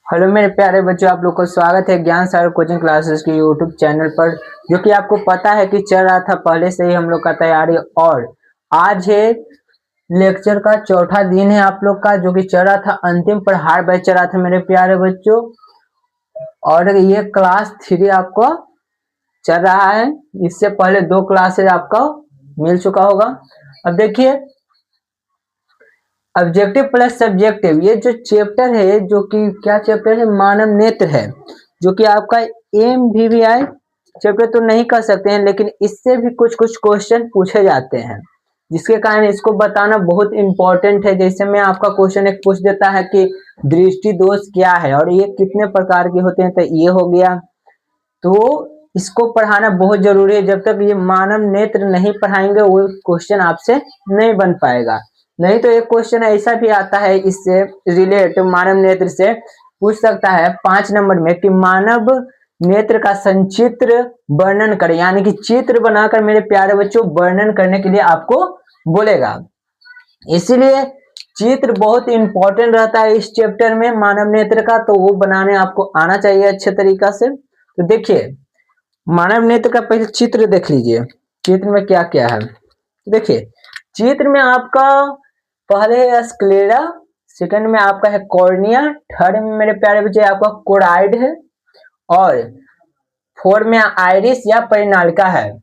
Hello मेरे प्यारे बच्चों, आप लोग को स्वागत है ज्ञान सागर कोचिंग क्लासेस के यूट्यूब चैनल पर। जो कि आपको पता है कि चल रहा था पहले से ही हम लोग का तैयारी। और आज है लेक्चर का चौथा दिन है आप लोग का, जो कि चल रहा था अंतिम प्रहार बैच चल रहा था मेरे प्यारे बच्चों। और ये क्लास 3 आपको चल रहा है। इससे पहले 2 क्लासेज आपको मिल चुका होगा। अब देखिए, ऑब्जेक्टिव प्लस सब्जेक्टिव, ये जो चैप्टर है, जो कि क्या चैप्टर है, मानव नेत्र है। जो कि आपका MVVI चैप्टर तो नहीं कर सकते हैं, लेकिन इससे भी कुछ कुछ क्वेश्चन पूछे जाते हैं, जिसके कारण इसको बताना बहुत इंपॉर्टेंट है। जैसे मैं आपका क्वेश्चन एक पूछ देता है कि दृष्टि दोष क्या है और ये कितने प्रकार के होते हैं, तो ये हो गया। तो इसको पढ़ाना बहुत जरूरी है। जब तक ये मानव नेत्र नहीं पढ़ाएंगे वो क्वेश्चन आपसे नहीं बन पाएगा। नहीं तो एक क्वेश्चन ऐसा भी आता है, इससे रिलेट मानव नेत्र से पूछ सकता है 5 नंबर में कि मानव नेत्र का संचित्र वर्णन करें, यानी कि चित्र बनाकर मेरे प्यारे बच्चों वर्णन करने के लिए आपको बोलेगा। इसीलिए चित्र बहुत इंपॉर्टेंट रहता है इस चैप्टर में मानव नेत्र का, तो वो बनाने आपको आना चाहिए अच्छे तरीका से। तो देखिए, मानव नेत्र का पहले चित्र देख लीजिए, चित्र में क्या क्या है। देखिए, चित्र में आपका पहले है स्क्लेरा, सेकंड में आपका है कॉर्निया, थर्ड में मेरे प्यारे बच्चे आपका कोराइड है, और 4 में आइरिस या परिनालिका है,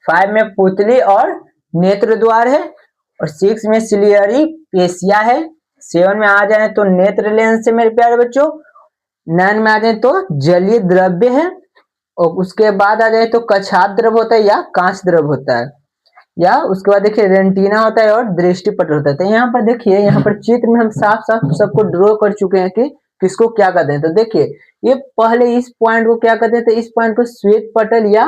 5 में पुतली और नेत्र द्वार है, और 6 में सिलियरी पेशिया है, 7 में आ जाए तो नेत्र लेंस है मेरे प्यारे बच्चों, 9 में आ जाए तो जलीय द्रव्य है, और उसके बाद आ जाए तो कछाप द्रव होता है या कांच द्रव होता है, या उसके बाद देखिए रेंटिना होता है और दृष्टि पटल होता है। तो यहाँ पर देखिए, यहाँ पर चित्र में हम साफ साफ सबको ड्रॉ कर चुके हैं कि किसको क्या कहते हैं। तो देखिए, ये पहले इस पॉइंट को क्या कहते हैं, तो इस पॉइंट को श्वेत पटल या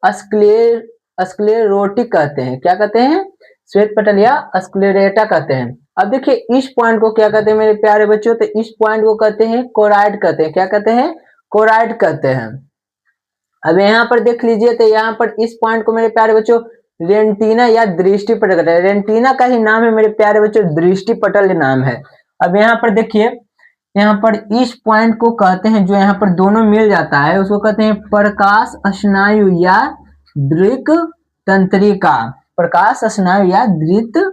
स्क्लेरोटिक कहते हैं। क्या कहते हैं? श्वेत पटल या स्क्लेरेटा कहते हैं। अब देखिए, इस पॉइंट को क्या कहते हैं मेरे प्यारे बच्चों, तो इस पॉइंट को कहते हैं कोराइड कहते हैं। क्या कहते हैं? कोराइड कहते हैं। अब यहाँ पर देख लीजिए, तो यहाँ पर इस पॉइंट को मेरे प्यारे बच्चों रेंटिना या दृष्टि पटल कहते हैं। रेंटिना का ही नाम है मेरे प्यारे बच्चों, दृष्टि पटल नाम है। अब यहाँ पर देखिए, यहाँ पर इस पॉइंट को कहते हैं, जो यहाँ पर दोनों मिल जाता है उसको कहते हैं प्रकाश स्नायु या दृक तंत्रिका। प्रकाश स्नायु या दृत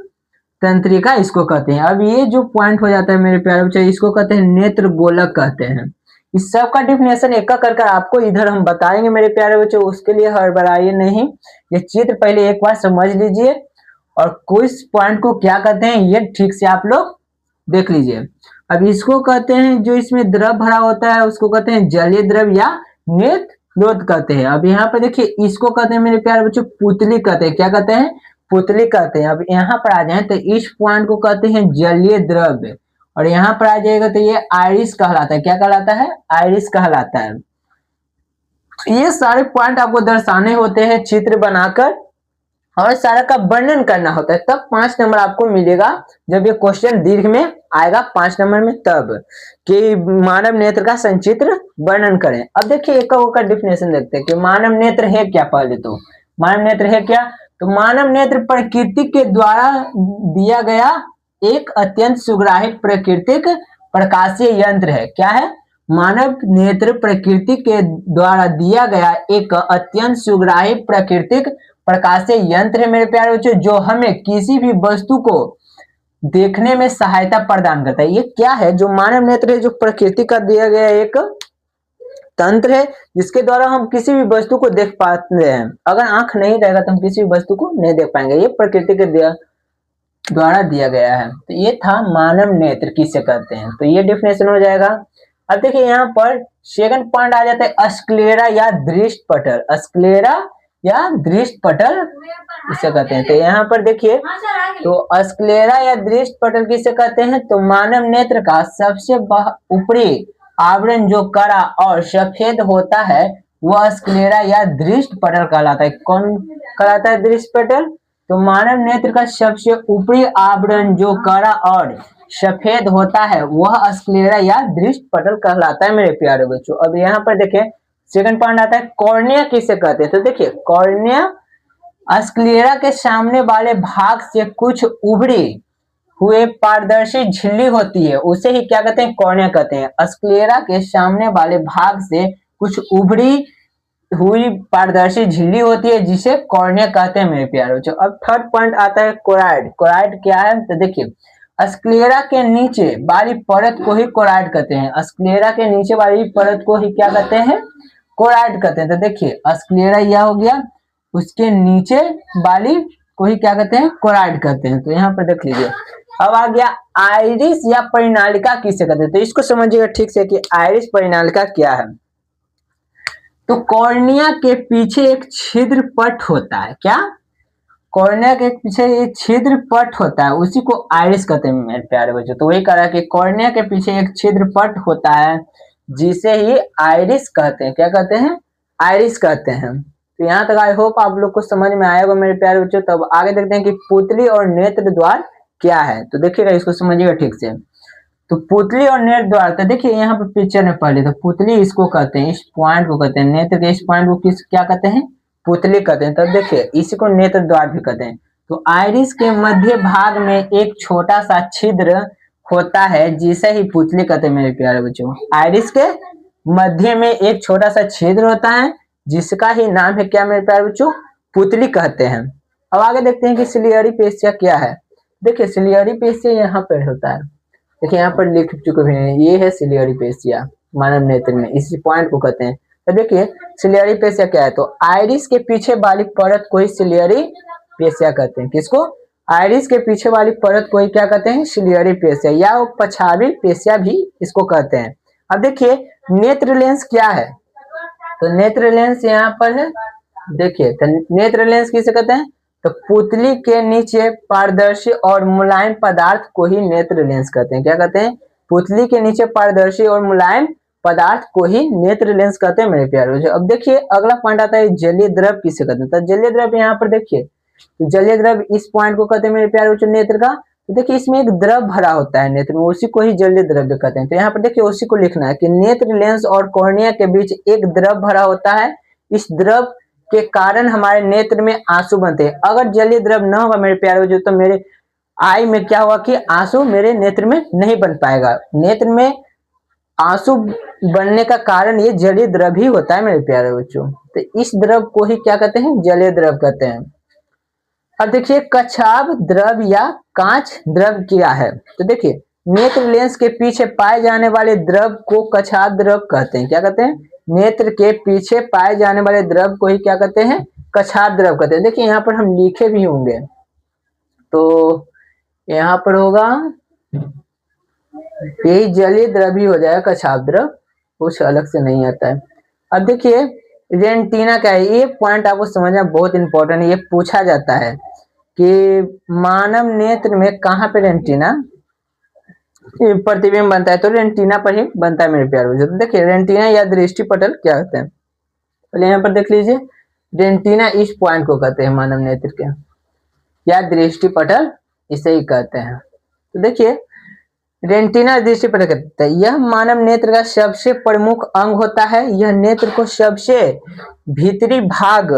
तंत्रिका इसको कहते हैं। अब ये जो पॉइंट हो जाता है मेरे प्यारे बच्चों, इसको कहते हैं नेत्र गोलक कहते हैं। इस सब का डिफिनेशन एक कर आपको इधर हम बताएंगे मेरे प्यारे बच्चों, उसके लिए हड़बड़ाइए नहीं। ये चित्र पहले एक बार समझ लीजिए, और कुछ पॉइंट को क्या कहते हैं ये ठीक से आप लोग देख लीजिए। अब इसको कहते हैं, जो इसमें द्रव भरा होता है उसको कहते हैं जलीय द्रव या नेत्र कहते हैं। अब यहाँ पर देखिए, इसको कहते हैं मेरे प्यारे बच्चों पुतली कहते हैं। क्या कहते हैं? पुतली कहते हैं। अब यहाँ पर आ जाए तो इस पॉइंट को कहते हैं जलीय द्रव्य, और यहाँ पर आ जाएगा तो ये आइरिस कहलाता है। क्या कहलाता है? आइरिस कहलाता है। ये सारे पॉइंट आपको दर्शाने होते हैं चित्र बनाकर, और सारा का वर्णन करना होता है, तब 5 नंबर आपको मिलेगा। जब ये क्वेश्चन दीर्घ में आएगा 5 नंबर में, तब कि मानव नेत्र का संचित्र वर्णन करें। अब देखिए, एक का डिफिनेशन देखते हैं कि मानव नेत्र है क्या। पहले तो मानव नेत्र है क्या, तो मानव नेत्र प्रकृति के द्वारा दिया गया एक अत्यंत सुग्राही प्राकृतिक प्रकाशीय यंत्र है। क्या है? मानव नेत्र प्रकृति के द्वारा दिया गया एक अत्यंत सुग्राही प्राकृतिक प्रकाशीय यंत्र है मेरे प्यारे बच्चों, जो हमें किसी भी वस्तु को देखने में सहायता प्रदान करता है। ये क्या है? जो मानव नेत्र है, जो प्रकृति का दिया गया एक तंत्र है, जिसके द्वारा हम किसी भी वस्तु को देख पाते हैं। अगर आंख नहीं रहेगा तो हम किसी भी वस्तु को नहीं देख पाएंगे। ये प्रकृति के द्वारा दिया गया है। तो ये था मानव नेत्र किसे कहते हैं, तो ये डिफिनेशन हो जाएगा। अब देखिए, यहाँ पर सेकंड पॉइंट आ जाता है स्क्लेरा या दृष्टि पटल। स्क्लेरा या दृष्टि पटल इसे कहते हैं। तो यहाँ पर देखिए, तो स्क्लेरा या दृष्टि पटल किसे कहते हैं, तो मानव नेत्र का सबसे ऊपरी आवरण जो कड़ा और सफेद होता है वह स्क्लेरा या दृष्टि पटल कहलाता है। कौन कहलाता है? दृष्टि पटल। तो मानव नेत्र का सबसे ऊपरी आवरण जो कड़ा और सफेद होता है वह स्क्लेरा या दृष्टि पटल कहलाता है मेरे प्यारे बच्चों। अब यहाँ पर देखिए, सेकंड पॉइंट आता है कॉर्निया किसे कहते हैं। तो देखिए, कॉर्निया स्क्लेरा के सामने वाले भाग से कुछ उभरी हुए पारदर्शी झिल्ली होती है उसे ही क्या कहते हैं, कॉर्निया कहते हैं। स्क्लेरा के सामने वाले भाग से कुछ उभरी हुई पारदर्शी झिल्ली होती है जिसे कॉर्निया कहते हैं मेरे प्यारे बच्चों। अब थर्ड पॉइंट आता है कोराइड। कोराइड क्या है, तो देखिए स्क्लेरा के नीचे वाली परत को ही कोराइड कहते हैं। स्क्लेरा के नीचे वाली परत को ही क्या कहते हैं, कोराइड कहते हैं। तो देखिए स्क्लेरा यह हो गया, उसके नीचे वाली को ही क्या कहते हैं, कोराइड कहते हैं। तो यहाँ पर देख लीजिए। अब आ गया आइरिस या परिनालिका किसे कहते हैं, तो इसको समझिएगा ठीक से कि आइरिस परिनालिका क्या है। तो कॉर्निया के पीछे एक छिद्र पट होता है, क्या, कॉर्निया के पीछे एक छिद्र पट होता है, उसी को आइरिस कहते हैं मेरे प्यारे बच्चों। तो वही कह रहा है कि कॉर्निया के पीछे एक छिद्र पट होता है जिसे ही आइरिस कहते हैं, क्या कहते हैं, आइरिस कहते हैं। तो यहाँ तक आई होप आप लोग को समझ में आएगा मेरे प्यारे बच्चों। तो अब आगे देखते हैं कि पुतली और नेत्र द्वार क्या है। तो देखिएगा, इसको समझिएगा ठीक से। तो पुतली और नेत्र द्वार, तो देखिए यहाँ पर पिक्चर में पहले, तो पुतली इसको कहते हैं, इस पॉइंट को कहते हैं, नेत्र के इस पॉइंट को किस क्या कहते हैं, पुतली कहते हैं। तब देखिए इसी को नेत्र द्वार भी कहते हैं। तो आइरिस के मध्य भाग में एक छोटा सा छिद्र होता है जिसे ही पुतली कहते हैं मेरे प्यारे बच्चों। आइरिस के मध्य में एक छोटा सा छिद्र होता है जिसका ही नाम है क्या मेरे प्यारे बच्चों, पुतली कहते हैं। अब आगे देखते हैं कि सिलियरी पेशिया क्या है। देखिए सिलियरी पेशिया यहाँ पर होता है, देखिए यहाँ पर लिख चुके हैं, ये है सिलियरी पेशिया मानव नेत्र में, इसी पॉइंट को कहते हैं। तो देखिए सिलियरी पेशिया क्या है, तो आइरिस के पीछे वाली परत को ही सिलियरी पेशिया कहते हैं। किसको, आइरिस के पीछे वाली परत को ही क्या कहते हैं, सिलियरी पेशिया या पछावी पेशिया भी इसको कहते हैं। अब देखिए नेत्र लेंस क्या है, तो नेत्र लेंस यहाँ पर है। देखिए तो नेत्र लेंस किसे कहते हैं, तो पुतली के नीचे पारदर्शी और मुलायम पदार्थ को ही नेत्र लेंस कहते हैं। क्या कहते हैं, पुतली के नीचे पारदर्शी और मुलायम पदार्थ को ही नेत्र लेंस कहते हैं मेरे प्यारे। अब देखिए अगला पॉइंट आता है जलीय द्रव किसे कहते हैं। तो जलीय द्रव यहाँ पर देखिए, तो जलीय द्रव इस पॉइंट को कहते हैं मेरे प्यारे बच्चों नेत्र का। तो देखिए इसमें एक द्रव भरा होता है नेत्र में, उसी को ही जलीय द्रव कहते हैं। तो यहाँ पर देखिए उसी को लिखना है कि नेत्र लेंस और कॉर्निया के बीच एक द्रव भरा होता है, इस द्रव के कारण हमारे नेत्र में आंसू बनते हैं। अगर जलीय द्रव न होगा मेरे प्यारे बच्चों तो मेरे आई में क्या होगा कि आंसू मेरे नेत्र में नहीं बन पाएगा। नेत्र में आंसू बनने का कारण ये जलीय द्रव ही होता है मेरे प्यारे बच्चों। तो इस द्रव को ही क्या कहते हैं, जलीय द्रव कहते हैं। अब देखिए कछाव द्रव या कांच द्रव क्या है। तो देखिए नेत्र लेंस के पीछे पाए जाने वाले द्रव को कछाव द्रव कहते हैं। क्या कहते हैं, नेत्र के पीछे पाए जाने वाले द्रव को ही क्या कहते हैं, कछाव द्रव कहते हैं। देखिए यहाँ पर हम लिखे भी होंगे, तो यहाँ पर होगा यही जलीय द्रव ही हो जाएगा, कछाव द्रव कुछ अलग से नहीं आता है। अब देखिए रेटिना क्या है, ये पॉइंट आपको समझना बहुत इंपॉर्टेंट है, ये पूछा जाता है कि मानव नेत्र में कहाँ पे रेटिना प्रतिबिंब बनता है, तो रेटिना पर ही बनता है मेरे प्यारे। तो देखिए रेटिना या दृष्टि पटल क्या होते हैं, पहले यहाँ पर देख लीजिए, रेटिना इस पॉइंट को कहते हैं मानव नेत्र के, या दृष्टि पटल इसे ही कहते हैं। तो देखिए रेटिना दृष्टि पटल कहते हैं, यह मानव नेत्र का सबसे प्रमुख अंग होता है। यह नेत्र को सबसे भीतरी भाग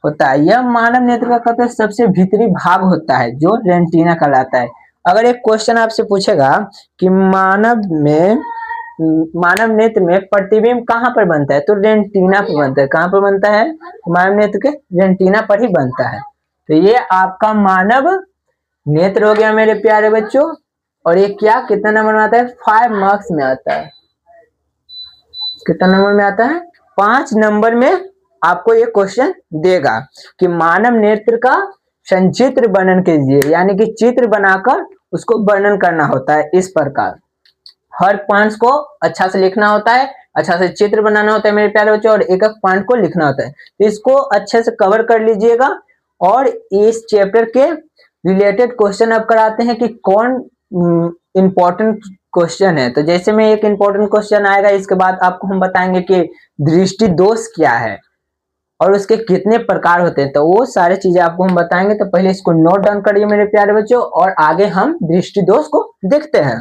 होता है, यह मानव नेत्र का कहते हैं सबसे भीतरी भाग होता है जो रेटिना कहलाता है। अगर एक क्वेश्चन आपसे पूछेगा कि मानव नेत्र में प्रतिबिंब कहाँ पर बनता है, तो रेटिना पर बनता है। कहाँ पर बनता है, मानव नेत्र के रेटिना पर ही बनता है। तो ये आपका मानव नेत्र हो गया मेरे प्यारे बच्चों। और ये क्या कितना नंबर में आता है, 5 मार्क्स में आता है। कितना नंबर में आता है, 5 नंबर में आपको ये क्वेश्चन देगा कि मानव नेत्र का संचित्र वर्णन कीजिए, यानी कि चित्र बनाकर उसको वर्णन करना होता है। इस प्रकार हर पॉइंट्स को अच्छा से लिखना होता है, अच्छा से चित्र बनाना होता है मेरे प्यारे बच्चों, और एक एक पॉइंट को लिखना होता है। तो इसको अच्छे से कवर कर लीजिएगा। और इस चैप्टर के रिलेटेड क्वेश्चन अब कराते हैं कि कौन इंपॉर्टेंट क्वेश्चन है। तो जैसे में एक इंपॉर्टेंट क्वेश्चन आएगा, इसके बाद आपको हम बताएंगे कि दृष्टि दोष क्या है और उसके कितने प्रकार होते हैं। तो वो सारे चीजें आपको हम बताएंगे। तो पहले इसको नोट डाउन करिए मेरे प्यारे बच्चों, और आगे हम दृष्टि दोष को देखते हैं।